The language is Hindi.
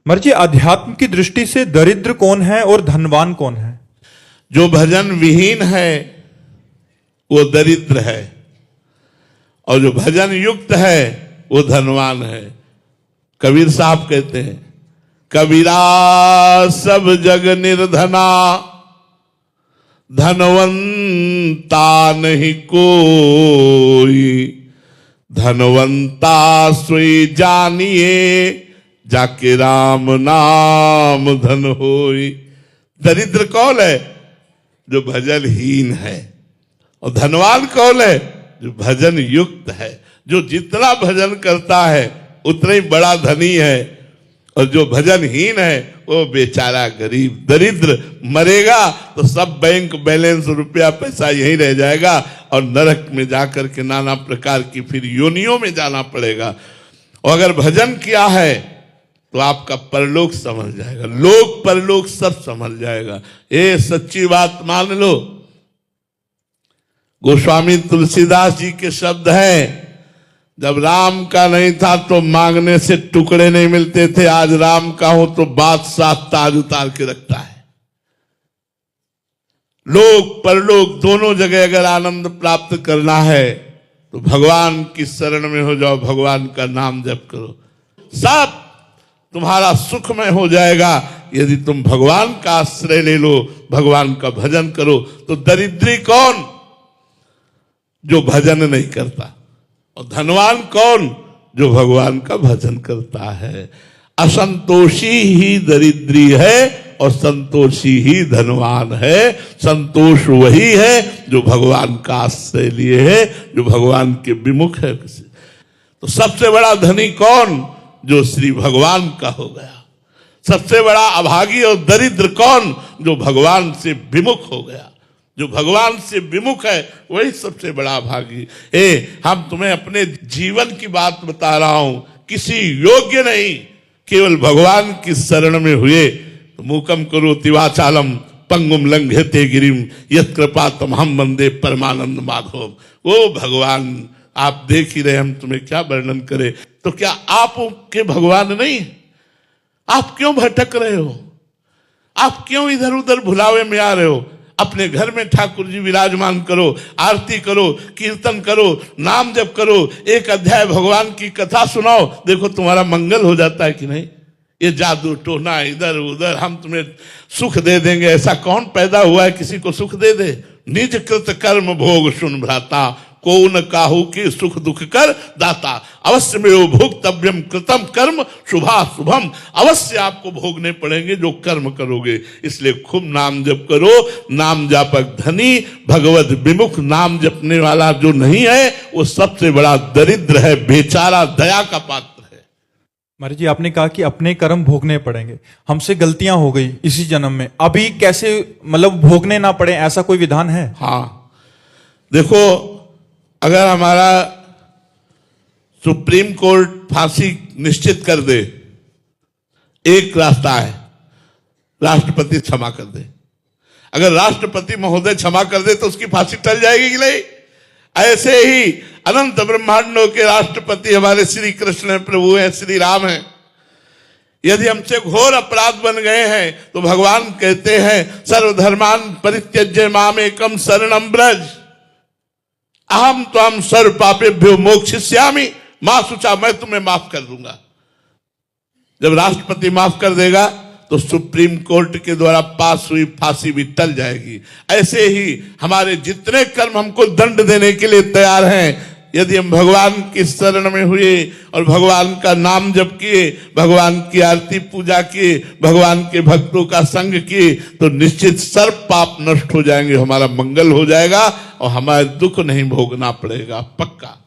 मर्जी अध्यात्म की दृष्टि से दरिद्र कौन है और धनवान कौन है? जो भजन विहीन है वो दरिद्र है और जो भजन युक्त है वो धनवान है। कबीर साहब कहते हैं, कबीरा सब जग निर्धना, धनवंता नहीं कोई, धनवंता सोई जानिए, जाके राम नाम धन होई। दरिद्र कौन है? जो भजनहीन है। और धनवान कौन है? जो भजन युक्त है। जो जितना भजन करता है उतना ही बड़ा धनी है, और जो भजनहीन है वो बेचारा गरीब दरिद्र मरेगा तो सब बैंक बैलेंस रुपया पैसा यहीं रह जाएगा और नरक में जाकर के नाना प्रकार की फिर योनियों में जाना पड़ेगा। और अगर भजन किया है तो आपका परलोक संभल जाएगा, लोक परलोक सब संभल जाएगा। ये सच्ची बात मान लो। गोस्वामी तुलसीदास जी के शब्द हैं, जब राम का नहीं था तो मांगने से टुकड़े नहीं मिलते थे, आज राम का हो तो बादशाह ताज उतार के रखता है। लोक परलोक दोनों जगह अगर आनंद प्राप्त करना है तो भगवान की शरण में हो जाओ, भगवान का नाम जप करो, सब तुम्हारा सुखमय हो जाएगा। यदि तुम भगवान का आश्रय ले लो, भगवान का भजन करो। तो दरिद्री कौन? जो भजन नहीं करता। और धनवान कौन? जो भगवान का भजन करता है। असंतोषी ही दरिद्री है और संतोषी ही धनवान है। संतोष वही है जो भगवान का आश्रय लिए है, जो भगवान के विमुख है। तो सबसे बड़ा धनी कौन? जो श्री भगवान का हो गया। सबसे बड़ा अभागी और दरिद्र कौन? जो भगवान से विमुख हो गया। जो भगवान से विमुख है वही सबसे बड़ा भागी। हम तुम्हें अपने जीवन की बात बता रहा हूं, किसी योग्य नहीं, केवल भगवान की शरण में हुए तो मूकम करोति वाचालम पंगुम लंघयते गिरिम यत् कृपा तमहम वंदे परमानंद माधव। वो भगवान आप देख ही रहे, हम तुम्हें क्या वर्णन करें। तो क्या आप के भगवान नहीं? आप क्यों भटक रहे हो? आप क्यों इधर उधर भुलावे में आ रहे हो? अपने घर में ठाकुर जी विराजमान करो, आरती करो, कीर्तन करो, नाम जप करो, एक अध्याय भगवान की कथा सुनाओ, देखो तुम्हारा मंगल हो जाता है कि नहीं। ये जादू टोना इधर उधर हम तुम्हें सुख दे देंगे, ऐसा कौन पैदा हुआ है किसी को सुख दे दे। निज कृत कर्म भोग सुन भ्राता, को न काहू के सुख दुख कर दाता। अवश्य में वो भोक्तव्यम कृतम कर्म शुभा शुभम। अवश्य आपको भोगने पड़ेंगे जो कर्म करोगे। इसलिए खूब नाम जप करो। नाम जापक धनी, भगवत विमुख नाम जपने वाला जो नहीं है वो सबसे बड़ा दरिद्र है, बेचारा, दया का पात्र है। महाराज जी, आपने कहा कि अपने कर्म भोगने पड़ेंगे। हमसे गलतियां हो गई इसी जन्म में, अभी कैसे मतलब भोगने ना पड़े, ऐसा कोई विधान है? हाँ देखो, अगर हमारा सुप्रीम कोर्ट फांसी निश्चित कर दे, एक रास्ता है, राष्ट्रपति क्षमा कर दे। अगर राष्ट्रपति महोदय क्षमा कर दे तो उसकी फांसी टल जाएगी कि नहीं? ऐसे ही अनंत ब्रह्मांडों के राष्ट्रपति हमारे श्री कृष्ण प्रभु हैं, श्री राम हैं। यदि हमसे घोर अपराध बन गए हैं तो भगवान कहते हैं, सर्वधर्मान परित्यज्य मामेकम शरणं व्रज, अहम त्वं सर्व पापेभ्यो मोक्षयिष्यामि मां शुचा। मैं तुम्हें माफ कर दूंगा। जब राष्ट्रपति माफ कर देगा तो सुप्रीम कोर्ट के द्वारा पास हुई फांसी भी टल जाएगी। ऐसे ही हमारे जितने कर्म हमको दंड देने के लिए तैयार हैं, यदि हम भगवान की शरण में हुए और भगवान का नाम जप किए, भगवान की आरती पूजा किए, भगवान के भक्तों का संग किए, तो निश्चित सर्व पाप नष्ट हो जाएंगे, हमारा मंगल हो जाएगा और हमारे दुख नहीं भोगना पड़ेगा, पक्का।